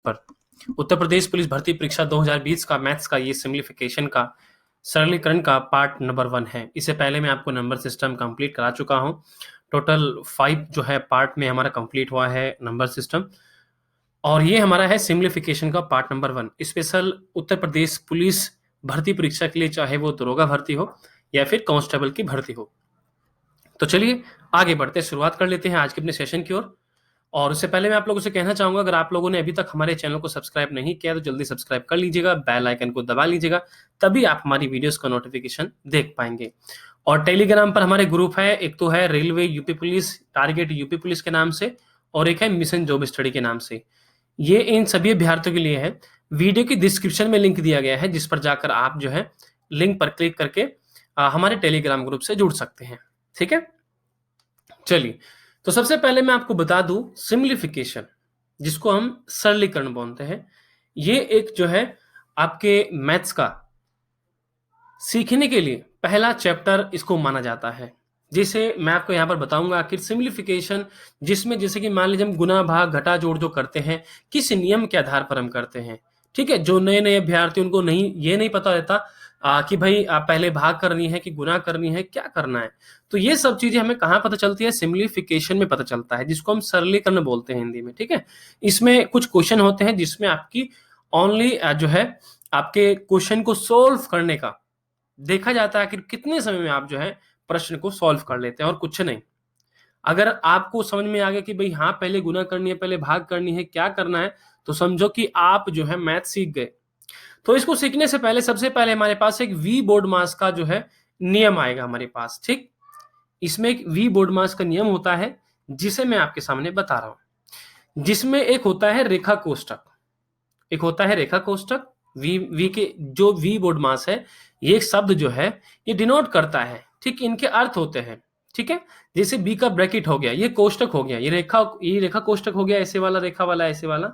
पर। उत्तर प्रदेश पुलिस भर्ती परीक्षा 2020 का मैथ्स का ये सिम्प्लीफिकेशन का सरलीकरण का पार्ट नंबर 1 है। इससे पहले मैं आपको नंबर सिस्टम कंप्लीट करा चुका हूं। टोटल 5 जो है पार्ट में हमारा कंप्लीट हुआ है नंबर सिस्टम, और ये हमारा है सिम्प्लीफिकेशन का part number 1 special Uttar Pradesh police भर्ती परीक्षा के लिए, चाहे वो दरोगा भर्ती हो या फिर कांस्टेबल की भर्ती हो। तो चलिए आगे बढ़ते, शुरुआत कर लेते हैं आज के अपने सेशन की ओर। और उससे पहले मैं आप लोगों से कहना चाहूंगा, अगर आप लोगों ने अभी तक हमारे चैनल को सब्सक्राइब नहीं किया तो जल्दी सब्सक्राइब कर लीजिएगा, बेल आइकन को दबा लीजिएगा, तभी आप हमारी वीडियोस का नोटिफिकेशन देख पाएंगे। और टेलीग्राम पर हमारे ग्रुप है, एक तो है railway UP police target UP police के नाम से, और एक है मिशन जॉब स्टडी के नाम से। ये इन सभी अभ्यर्थियों के लिए है। वीडियो की डिस्क्रिप्शन में लिंक दिया गया है, जिस पर जाकर आप जो है लिंक पर क्लिक करके हमारे टेलीग्राम ग्रुप से जुड़ सकते हैं। ठीक है, चलिए तो सबसे पहले मैं आपको बता दूं, सिम्प्लीफिकेशन जिसको हम सरलीकरण बोलते हैं, ये एक जो है आपके मैथ्स का सीखने के लिए पहला चैप्टर इसको माना जाता है। जैसे मैं आपको यहां पर बताऊंगा आखिर सिम्प्लीफिकेशन, जिसमें जैसे कि मान लीजिए हम गुना भाग घटा जोड़ जो करते हैं, किस नियम के आधार पर हम करते हैं। ठीक है, जो नए नए अभ्यर्थी उनको ये नहीं पता रहता कि भाई पहले भाग करनी है कि गुना करनी है, क्या करना है। तो ये सब चीजें हमें कहाँ पता चलती है, सिम्प्लीफिकेशन में पता चलता है, जिसको हम सरलीकरण बोलते हैं हिंदी में। ठीक है, इसमें कुछ क्वेश्चन होते हैं जिसमें आपकी ओनली जो है आपके क्वेश्चन को सोल्व करने का देखा जाता है कि कितने समय में आप जो है प्रश्न को सॉल्व कर लेते हैं, और कुछ नहीं। अगर आपको समझ में आ गया कि भाई हाँ पहले गुना करनी है, पहले भाग करनी है, क्या करना है, तो समझो कि आप जो है मैथ सीख गए। तो इसको सीखने से पहले सबसे पहले हमारे पास एक वी बोर्ड मास का जो है नियम आएगा हमारे पास। ठीक, इसमें एक वी बोर्ड मास का नियम होता है, जिसे मैं आपके सामने बता रहा हूं, जिसमें एक होता है रेखा कोष्टक, एक होता है रेखा कोष्टक। वी के जो वी बोर्ड मास है, ये एक शब्द जो है ये डिनोट करता है। ठीक, इनके अर्थ होते हैं। ठीक है, जैसे बी का ब्रैकेट हो गया, ये कोष्टक हो गया, ये रेखा कोष्टक हो गया, ऐसे वाला रेखा वाला ऐसे वाला,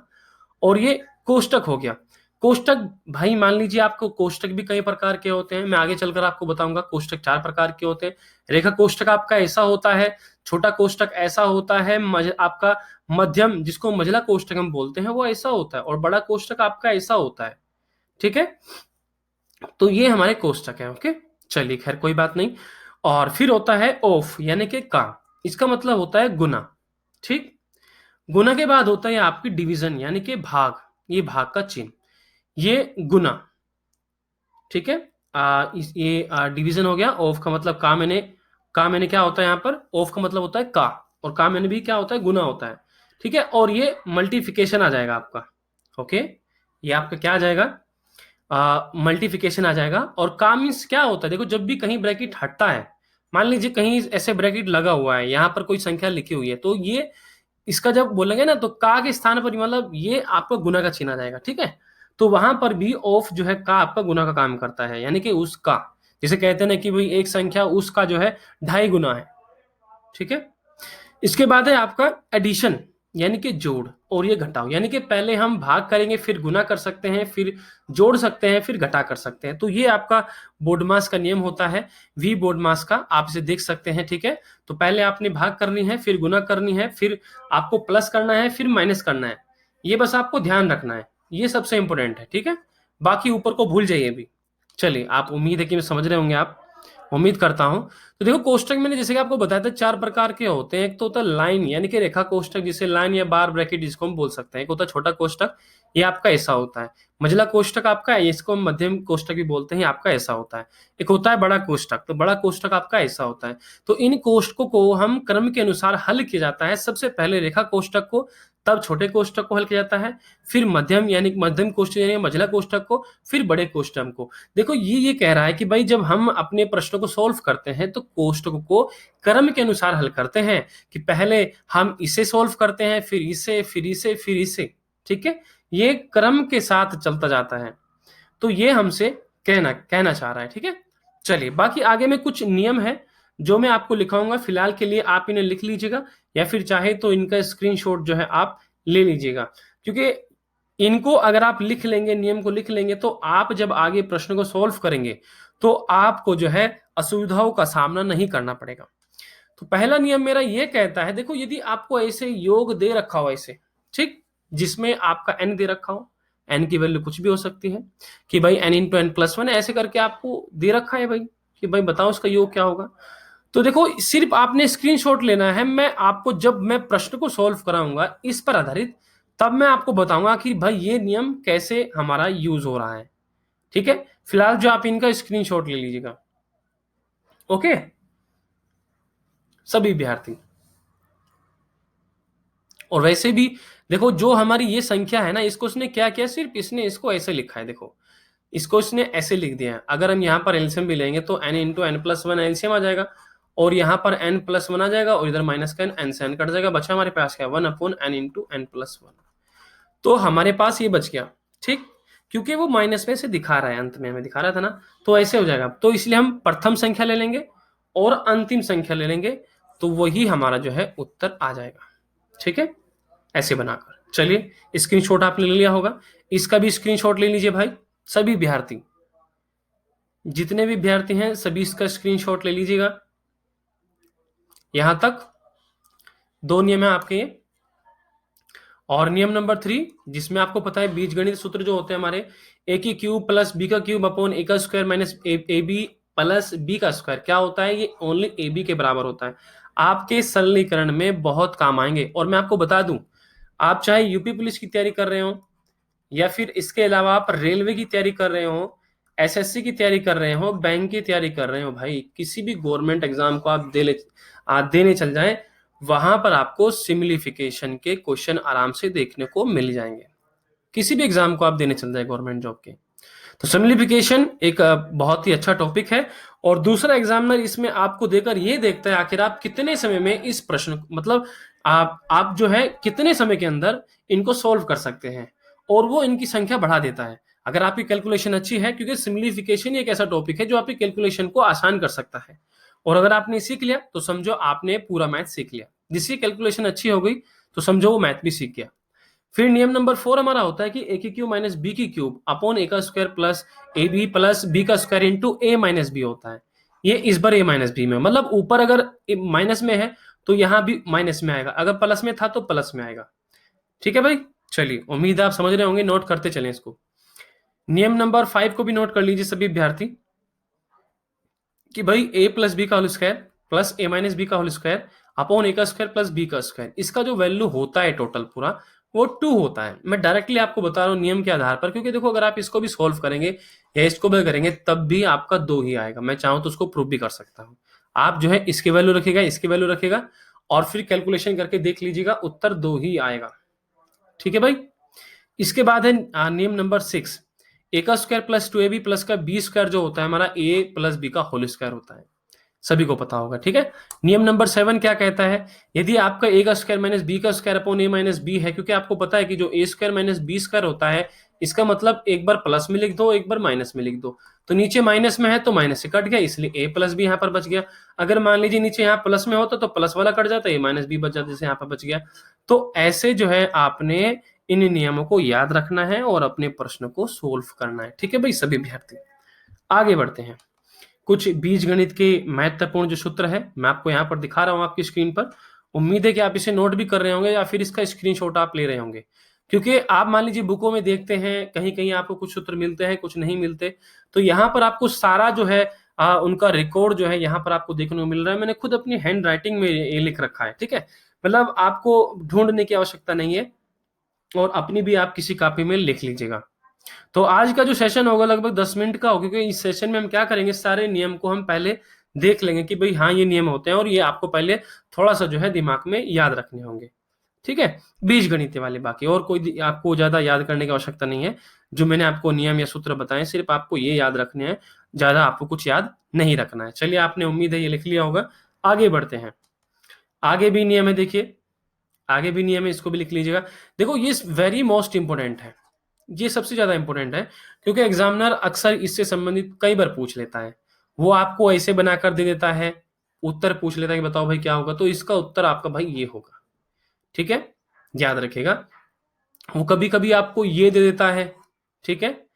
और ये कोष्टक हो गया। कोष्टक भाई मान लीजिए आपको कोष्टक भी कई प्रकार के होते हैं, मैं आगे चलकर आपको बताऊंगा। कोष्टक 4 प्रकार के होते हैं। रेखा कोष्टक आपका ऐसा होता है, छोटा कोष्टक ऐसा होता है, आपका मध्यम जिसको मझला कोष्टक हम बोलते हैं वो ऐसा होता है, और बड़ा कोष्टक आपका ऐसा होता है। ठीक है, तो ये हमारे कोष्टक है। ओके, चलिए खैर कोई बात नहीं। और फिर होता है ऑफ यानी कि का, इसका मतलब होता है गुना। ठीक, गुना के बाद होता है आपकी डिवीजन यानी कि भाग, ये भाग का चिन्ह, ये गुना। ठीक है, ये डिवीजन हो गया। ऑफ का मतलब का मैंने क्या होता है यहाँ पर, ऑफ का मतलब होता है का, और का मैंने भी क्या होता है, गुना होता है। ठीक है, और ये मल्टीप्लिकेशन आ जाएगा आपका। ओके, ये आपका क्या आ जाएगा, मल्टीप्लिकेशन आ जाएगा। और का मीन्स क्या होता है, देखो जब भी कहीं ब्रैकेट हटता है, मान लीजिए कहीं ऐसे ब्रैकेट लगा हुआ है, यहाँ पर कोई संख्या लिखी हुई है, तो ये इसका जब बोलेंगे ना, तो का के स्थान पर मतलब ये आपका गुना का चिन्ह आ जाएगा। ठीक है, तो वहां पर भी ऑफ जो है का आपका गुना का काम करता है, यानी कि उसका, जिसे कहते हैं ना कि भाई एक संख्या उसका जो है 2.5 गुना है। ठीक है, इसके बाद है आपका एडिशन यानी कि जोड़, और ये घटाओ, यानी कि पहले हम भाग करेंगे, फिर गुना कर सकते हैं, फिर जोड़ सकते हैं, फिर घटा कर सकते हैं। तो ये आपका बोर्डमास का नियम होता है, वी बोर्डमास का, आप इसे देख सकते हैं। ठीक है, तो पहले आपने भाग करनी है, फिर गुना करनी है, फिर आपको प्लस करना है, फिर माइनस करना है। ये बस आपको ध्यान रखना है, ये सबसे इंपॉर्टेंट है। ठीक है, बाकी ऊपर को भूल जाइए अभी। चलिए, आप उम्मीद है कि समझ रहे होंगे, आप उम्मीद करता हूं। तो देखो कोष्टक मैंने जैसे कि आपको बताया था 4 प्रकार के होते हैं। एक तो होता है लाइन यानी कि रेखा कोष्टक, जिसे लाइन या बार ब्रैकेट जिसको हम बोल सकते हैं। एक होता है छोटा कोष्टक, ये आपका ऐसा होता है। मझला कोष्टक आपका है, इसको हम मध्यम कोष्टक भी बोलते हैं, आपका ऐसा होता है। एक होता है बड़ा कोष्टक, तो बड़ा कोष्टक आपका ऐसा होता है। तो इन कोष्टकों को हम क्रम के अनुसार हल किया जाता है। सबसे पहले रेखा कोष्टक को, तब छोटे कोष्टक को हल किया जाता है, फिर मध्यम यानी मध्यम कोष्टक यानी मझला कोष्टक को, फिर बड़े कोष्टक को। देखो ये कह रहा है कि भाई जब हम अपने प्रश्नों को सॉल्व करते हैं तो कोष्टकों को क्रम के अनुसार हल करते हैं, कि पहले हम इसे सॉल्व करते हैं, फिर इसे, फिर इसे, फिर इसे। ठीक है, ये क्रम के साथ चलता जाता है। तो ये हमसे कहना चाह रहा है। ठीक है, चलिए बाकी आगे में कुछ नियम है जो मैं आपको लिखाऊंगा, फिलहाल के लिए आप इन्हें लिख लीजिएगा, या फिर चाहे तो इनका स्क्रीनशॉट जो है आप ले लीजिएगा, क्योंकि इनको अगर आप लिख लेंगे, नियम को लिख लेंगे, तो आप जब आगे प्रश्न को सॉल्व करेंगे तो आपको जो है असुविधाओं का सामना नहीं करना पड़ेगा। तो पहला नियम मेरा ये कहता है, देखो यदि आपको ऐसे योग दे रखा हो ऐसे, ठीक, जिसमें आपका n दे रखा हो, n की वैल्यू कुछ भी हो सकती है कि भाई n into n plus one, ऐसे करके आपको दे रखा है भाई कि भाई बताओ इसका योग क्या होगा। तो देखो सिर्फ आपने स्क्रीनशॉट लेना है, मैं आपको जब मैं प्रश्न को सॉल्व कराऊंगा इस पर आधारित, तब मैं आपको बताऊंगा कि भाई ये नियम कैसे हमारा यूज हो रहा है। ठीक है, फिलहाल जो आप इनका स्क्रीनशॉट ले लीजिएगा। ओके सभी विद्यार्थी, और वैसे भी देखो जो हमारी ये संख्या है ना, इसको उसने क्या किया, सिर्फ इसने इसको ऐसे लिखा है, देखो इसको इसने ऐसे लिख दिया है। अगर हम यहाँ पर एलसीएम भी लेंगे तो n into n plus one LCM आ जाएगा, और यहाँ पर n प्लस वन आ जाएगा, और इधर माइनस का n से n कट जाएगा, बचा हमारे पास क्या, one upon n into n plus one. तो हमारे पास ये बच गया। ठीक, क्योंकि वो माइनस में से दिखा रहा है, अंत में हमें दिखा रहा था ना, तो ऐसे हो जाएगा। तो इसलिए हम प्रथम संख्या ले लेंगे और अंतिम संख्या ले लेंगे, तो वही हमारा जो है उत्तर आ जाएगा। ठीक है, ऐसे बनाकर। चलिए स्क्रीनशॉट आपने ले लिया होगा, इसका भी स्क्रीनशॉट ले लीजिए भाई। सभी विद्यार्थी, जितने भी विद्यार्थी हैं सभी इसका स्क्रीनशॉट ले लीजिएगा। यहां तक दो नियम है आपके ये। और नियम नंबर 3, जिसमें आपको पता है बीजगणित सूत्र जो होते हैं हमारे, ए की क्यूब प्लस बी का क्यूब अपॉन ए का square minus a b plus b का स्क्वायर, क्या होता है, ये ओनली ए बी के बराबर होता है। आपके सरलीकरण में बहुत काम आएंगे। और मैं आपको बता दूं, आप चाहे यूपी पुलिस की तैयारी कर रहे हो, या फिर इसके अलावा आप रेलवे की तैयारी कर रहे हो, एसएससी की तैयारी कर रहे हो, बैंक की तैयारी कर रहे हो, भाई किसी भी गवर्नमेंट एग्जाम को आप देने चल जाएं, वहां पर आपको सिम्प्लीफिकेशन के क्वेश्चन आराम से देखने को मिल जाएंगे। किसी भी एग्जाम को आप देने चल जाए गवर्नमेंट जॉब के, तो सिम्प्लीफिकेशन एक बहुत ही अच्छा टॉपिक है। और दूसरा एग्जामिनर इसमें आपको देकर ये देखता है आखिर आप कितने समय में इस प्रश्न, मतलब आप जो है कितने समय के अंदर इनको सोल्व कर सकते हैं, और वो इनकी संख्या बढ़ा देता है अगर आपकी कैलकुलेशन अच्छी है, क्योंकि सिम्प्लीफिकेशन एक ऐसा टॉपिक है जो आपकी कैलकुलेशन को आसान कर सकता है। और अगर आपने सीख लिया तो समझो आपने पूरा मैथ सीख लिया, जिसकी कैलकुलेशन अच्छी हो गई तो समझो वो मैथ भी सीख गया। फिर नियम नंबर 4 हमारा होता है कि ए की क्यूब माइनस बी की क्यूब अपॉन ए का स्क्वायर प्लस बी का स्क्वायर इंटू ए माइनस बी होता है। ये इस बार ए माइनस बी में, मतलब ऊपर अगर माइनस में है तो यहां भी माइनस में आएगा, अगर प्लस में था तो प्लस में आएगा। ठीक है भाई, चलिए उम्मीद है आप समझ रहे होंगे, नोट करते चलें इसको। नियम नंबर 5 को भी नोट कर लीजिए सभी विद्यार्थी, कि भाई ए प्लस बी का होल स्क्वायर प्लस ए माइनस बी का होल स्क्वायर अपॉन ए का स्क्वायर प्लस बी का स्क्वायर, इसका जो वैल्यू होता है टोटल पूरा वो 2 होता है। मैं डायरेक्टली आपको बता रहा हूं नियम के आधार पर, क्योंकि देखो अगर आप इसको भी सॉल्व करेंगे या इसको भी करेंगे तब भी आपका 2 ही आएगा। मैं चाहूं तो उसको प्रूव भी कर सकता हूं। आप जो है इसकी वैल्यू रखेगा, इसकी वैल्यू रखेगा, और फिर कैलकुलेशन करके देख लीजिएगा, उत्तर 2 ही आएगा। ठीक है भाई, इसके बाद है नियम नंबर 6, ए का स्क्वायर प्लस 2ab प्लस का बी स्क्वायर जो होता है हमारा ए प्लस बी का होल स्क्वायर होता है, सभी को पता होगा। ठीक है, नियम नंबर 7 क्या कहता है, यदि आपका ए का स्क्वायर माइनस बी का स्क्वायर अपॉन ए माइनस बी है, क्योंकि आपको पता है कि जो ए स्क्वायर माइनस बी स्क्वायर होता है, इसका मतलब एक बार प्लस में लिख दो, एक बार माइनस में लिख दो, तो नीचे माइनस में है तो माइनस से कट गया, इसलिए ए प्लस बी यहाँ पर बच गया। अगर मान लीजिए नीचे यहाँ प्लस में होता तो प्लस वाला कट जाता, ए माइनस बी बच जाता, जैसे यहाँ पर बच गया। तो ऐसे जो है आपने इन नियमों को याद रखना है और अपने प्रश्न को सोल्व करना है। ठीक है भाई सभी विद्यार्थी, आगे बढ़ते हैं। कुछ बीजगणित के महत्वपूर्ण जो सूत्र है मैं आपको यहाँ पर दिखा रहा हूँ आपकी स्क्रीन पर। उम्मीद है कि आप इसे नोट भी कर रहे होंगे या फिर इसका स्क्रीनशॉट आप ले रहे होंगे, क्योंकि आप मान लीजिए बुकों में देखते हैं कहीं कहीं आपको कुछ सूत्र मिलते हैं, कुछ नहीं मिलते, तो यहाँ पर आपको सारा जो है उनका रिकॉर्ड जो है यहाँ पर आपको देखने को मिल रहा है। मैंने खुद अपनी हैंड राइटिंग में ये लिख रखा है। ठीक है, मतलब आपको ढूंढने की आवश्यकता नहीं है, और अपनी भी आप किसी कॉपी में लिख लीजिएगा। तो आज का जो सेशन होगा लगभग 10 मिनट का होगा, क्योंकि इस सेशन में हम क्या करेंगे, सारे नियम को हम पहले देख लेंगे कि भाई हाँ ये नियम होते हैं, और ये आपको पहले थोड़ा सा जो है दिमाग में याद रखने होंगे। ठीक है, बीजगणित वाले, बाकी और कोई आपको ज्यादा याद करने की आवश्यकता नहीं है। जो मैंने आपको नियम या सूत्र बताए सिर्फ आपको ये याद रखने हैं, ज्यादा आपको कुछ याद नहीं रखना है। चलिए, आपने उम्मीद है ये लिख लिया होगा। आगे बढ़ते हैं, आगे भी नियम है, देखिए आगे भी नियम है, इसको भी लिख लीजिएगा। देखो ये वेरी मोस्ट इंपोर्टेंट है, ये सबसे ज्यादा इंपॉर्टेंट है, क्योंकि एग्जामिनर अक्सर इससे संबंधित कई बार पूछ लेता है। वो आपको ऐसे बनाकर दे देता है, उत्तर पूछ लेता है कि बताओ भाई क्या होगा, तो इसका उत्तर आपका भाई ये होगा। ठीक है, याद रखेगा। वो कभी कभी आपको ये दे देता है, ठीक है,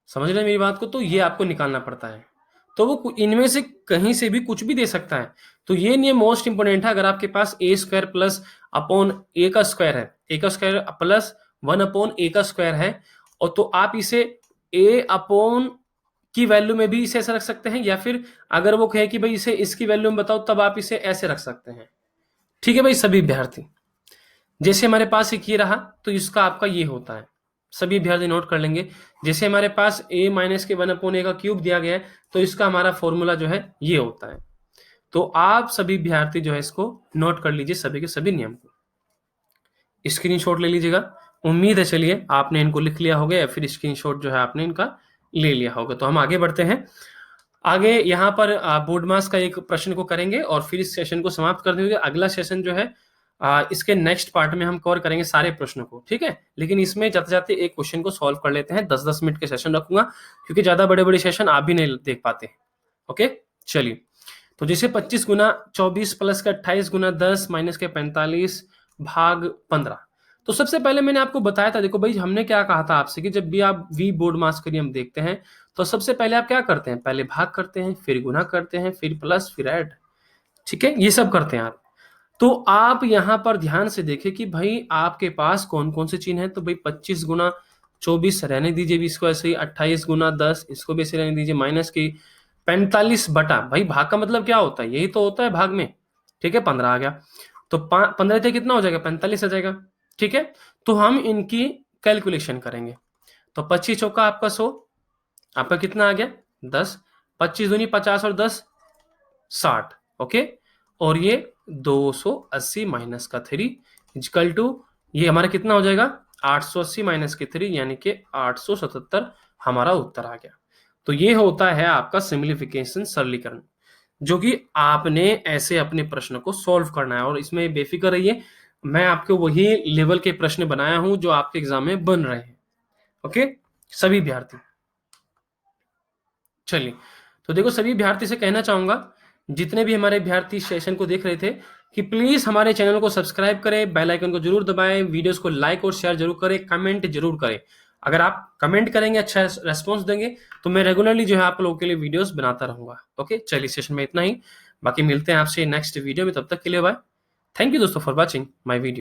समझ रहे हैं मेरी बात को, तो ये आपको निकालना पड़ता है। तो वो इनमें से कहीं से भी कुछ भी दे सकता है। तो ये नियम मोस्ट इंपोर्टेंट है। अगर आपके पास ए स्क्वायर प्लस अपॉन ए का स्क्वायर है, ए का स्क्वायर प्लस 1/a² है, और तो आप इसे a/ की वैल्यू में भी इसे ऐसे रख सकते हैं, या फिर अगर वो कहे कि भाई इसे इसकी वैल्यू में बताओ, तब आप इसे ऐसे रख सकते हैं। ठीक है भाई सभी विद्यार्थी, जैसे हमारे पास एक ये रहा तो इसका आपका ये होता है, सभी विद्यार्थी नोट कर लेंगे। जैसे हमारे पास a माइनस के 1/a का क्यूब दिया गया है, तो इसका हमारा फॉर्मूला जो है ये होता है। तो आप सभी विद्यार्थी जो है इसको नोट कर लीजिए, सभी के सभी नियम को स्क्रीनशॉट ले लीजिएगा। उम्मीद है चलिए आपने इनको लिख लिया होगा, या फिर स्क्रीनशॉट जो है आपने इनका ले लिया होगा। तो हम आगे बढ़ते हैं। आगे यहाँ पर बोर्ड मास का एक प्रश्न को करेंगे और फिर इस सेशन को समाप्त कर देंगे। अगला सेशन जो है इसके नेक्स्ट पार्ट में हम कवर करेंगे सारे प्रश्नों को, ठीक है। लेकिन इसमें जाते जाते एक क्वेश्चन को सॉल्व कर लेते हैं। 10-10 मिनट के सेशन रखूंगा, क्योंकि ज्यादा बड़े बड़े सेशन आप भी नहीं देख पाते। ओके चलिए, तो जैसे 25 गुना 24 प्लस का 28 गुना 10 माइनस के 45 भाग 15। तो सबसे पहले मैंने आपको बताया था, देखो भाई हमने क्या कहा था आपसे कि जब भी आप वी बोर्ड मास के नियम देखते हैं तो सबसे पहले आप क्या करते हैं, पहले भाग करते हैं, फिर गुना करते हैं, फिर प्लस, फिर ऐड। ठीक है, ये सब करते हैं आप। तो आप यहां पर ध्यान से देखें कि भाई आपके पास कौन कौन से चिन्ह है। तो भाई 25 गुना 24 रहने दीजिए भी इसको ऐसे ही, 28 गुना 10 इसको भी ऐसे रहने दीजिए, माइनस की 45 बटा, भाई भाग का मतलब क्या होता है, यही तो होता है भाग में। ठीक है, 15 आ गया, तो 15 से कितना हो जाएगा, 45 आ जाएगा। ठीक है, तो हम इनकी कैलकुलेशन करेंगे। तो 25 चौका आपका 100, आपका कितना आ गया 10, 25 दूनी 50 और 10 60। ओके, और ये 280 माइनस का 3 इक्वल टू ये हमारा कितना हो जाएगा 880 माइनस के 3, यानी कि 877 हमारा उत्तर आ गया। तो ये होता है आपका सिंप्लीफिकेशन, सरलीकरण, जो कि आपने ऐसे अपने प्रश्न को सॉल्व करना है। और इसमें बेफिक्र रहिए, मैं आपको वही लेवल के प्रश्न बनाया हूं जो आपके एग्जाम में बन रहे हैं। ओके सभी विद्यार्थी, चलिए, तो देखो सभी विद्यार्थी से कहना चाहूंगा, जितने भी हमारे विद्यार्थी सेशन को देख रहे थे, कि प्लीज हमारे चैनल को सब्सक्राइब करें, बेल आइकन को जरूर दबाएं, वीडियोस को लाइक और शेयर जरूर करें, कमेंट जरूर करें। अगर आप कमेंट करेंगे, अच्छा रेस्पॉन्स देंगे, तो मैं रेगुलरली जो है आप लोगों के लिए वीडियोस बनाता रहूंगा। ओके चलिए, सेशन में इतना ही, बाकी मिलते हैं आपसे नेक्स्ट वीडियो में, तब तक के लिए बाय। थैंक यू दोस्तों फॉर वॉचिंग माई वीडियो।